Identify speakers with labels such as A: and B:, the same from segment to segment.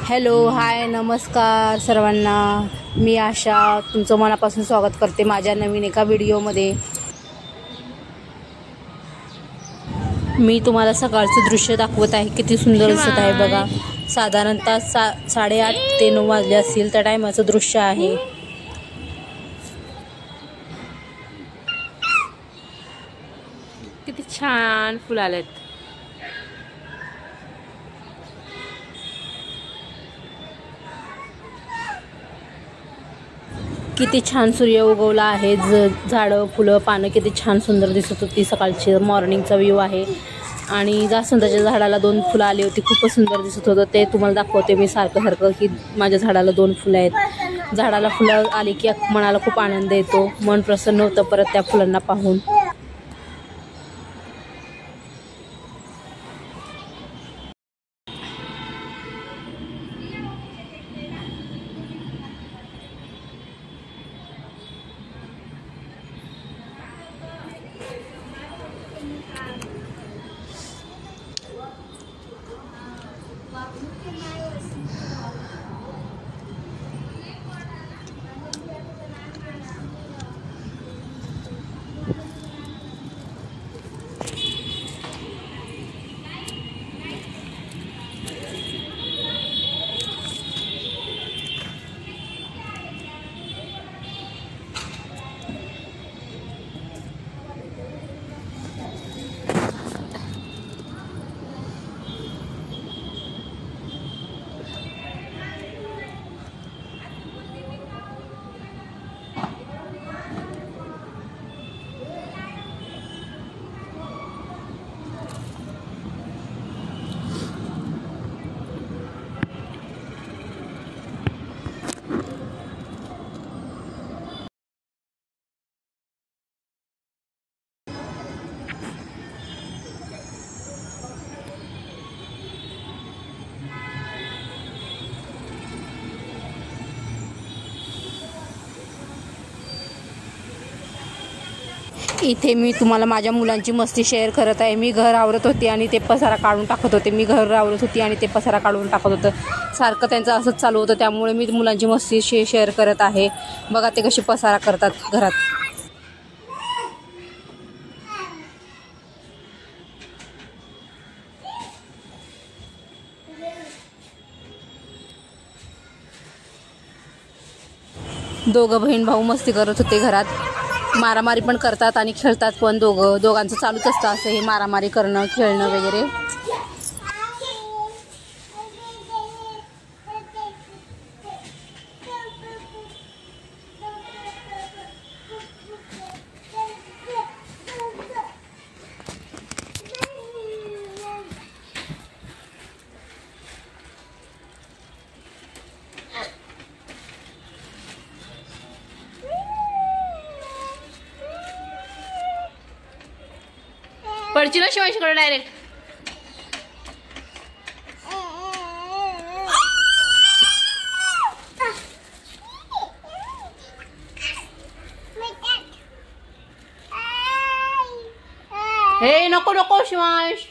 A: Hello, हाय, नमस्कार सर्वांना. मी आशा तुमचं मनापासून स्वागत करते माझ्या नवीन एका व्हिडिओमध्ये. मी तुम्हाला सकाळचं दृश्य दाखवत आहे. किती सुंदर दिसत आहे बघा. साधारणतः 8:30 ते 9 वाजले असतील त्या टायमाचं दृश्य आहे.
B: किती छान फुलं आलेत.
A: किती छान सूर्य उगवला आहे. झाडं, फुलं, पानं किती छान सुंदर दिसत होती. सकाळची मॉर्निंगचा व्ह्यू आहे. आणि जास्वंदाच्या झाडाला 2 फुलं आली होती. खूपच सुंदर दिसत होतं. ते तुम्हाला दाखवते मी सारखं की माझ्या झाडाला 2 फुलं आहेत. झाडाला फुलं आली की मनाला खूप आनंद येतो. मन प्रसन्न होतं परत त्या फुलांना पाहून. इथे मी तुम्हाला माझ्या मुलांची मस्ती शेअर करत आहे. मी घर आवरत होती आणि ते पसारा काढून टाकत होते. सारखं त्यांचं असंच चालू होतं. त्यामुळे मी मुलांची मस्ती शेअर करत आहे. बघा ते कशी पसारा करतात घरात. दोघं बहीण भाऊ मस्ती करत होते घरात. मारामारी पण करतात आणि खेळतात पण. दोघांचं चालूच असतं असं हे मारामारी करणं, खेळणं वगैरे.
B: पडची ना शिवांशीकडे डायरेक्ट. हे नको नको शिवांश.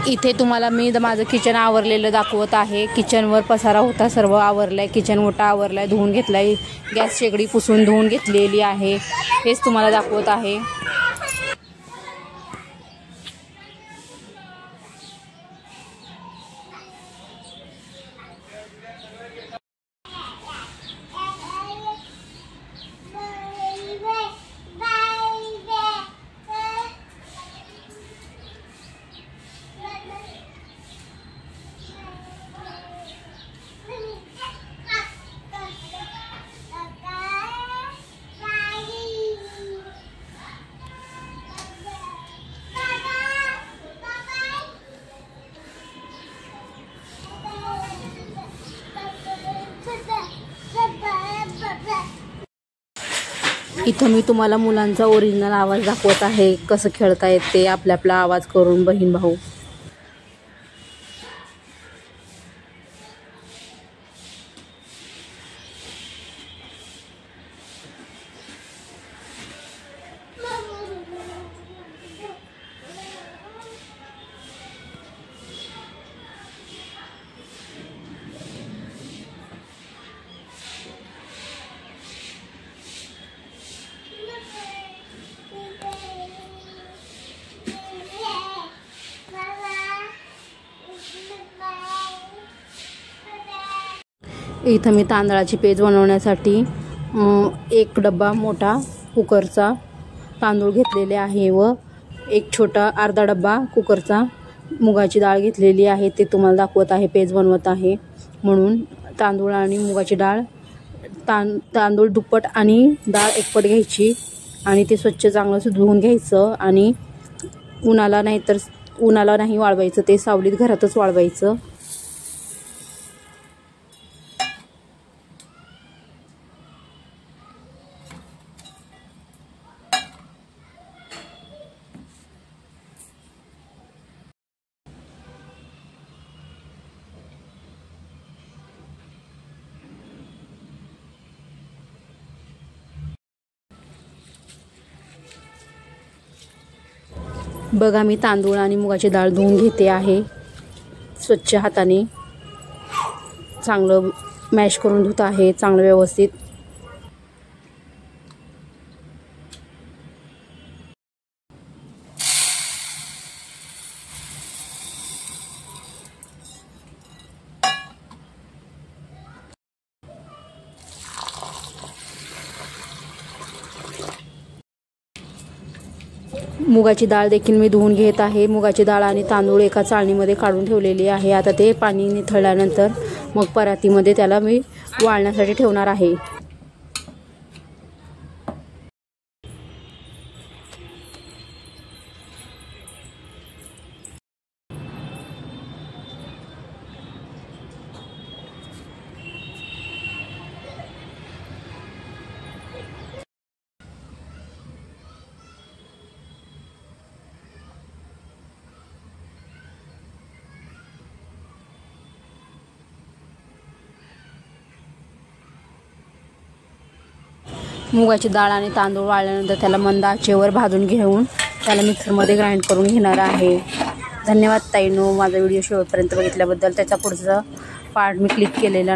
A: इथे तुम्हाला मी माझं किचन आवरलेलं दाखवत आहे. किचनवर पसारा होता, सर्व आवरलाय. किचन मोठा आवरलाय, धुवून घेतलाय. गॅस शेगडी पुसून धुवून घेतलेली आहे. हेच तुम्हाला दाखवत आहे. इथं मी तुम्हाला मुलांचा ओरिजिनल आवाज दाखवत आहे, कसं खेळतायत ते आपला आवाज करून बहीण भाऊ. इथं मी तांदळाची पेज बनवण्यासाठी एक डब्बा मोठा कुकरचा तांदूळ घेतलेले आहे व एक छोटा अर्धा डब्बा कुकरचा मुगाची डाळ घेतलेली आहे. ते तुम्हाला दाखवत आहे. पेज बनवत आहे म्हणून तांदूळ आणि मुगाची डाळ, तांदूळ दुप्पट आणि डाळ एकपट घ्यायची आणि ते स्वच्छ चांगलं धुवून घ्यायचं आणि उन्हाला नाही वाळवायचं, ते सावलीत घरातच वाळवायचं. बघा मी तांदूळ आणि मुगाची डाळ धुवून घेते आहे. स्वच्छ हाताने चांगलं मॅश करून धुत आहे, चांगलं व्यवस्थित. मुगाची डाळ देखील मी धुवून घेत आहे. मुगाची डाळ आणि तांदूळ एका चाळणीमध्ये काढून ठेवलेली आहे. आता ते पाणी निथळल्यानंतर मग परातीमध्ये त्याला मी वाळण्यासाठी ठेवणार आहे. मुगाची डाळ आणि तांदूळ वाळल्यानंतर त्याला मंद आचेवर भाजून घेऊन त्याला मिक्सरमध्ये ग्राइंड करून घेणार आहे. धन्यवाद ताईंनो, माझा व्हिडिओ शेवटपर्यंत बघितल्याबद्दल. त्याचा पुढचा पार्ट मी क्लिक केलेला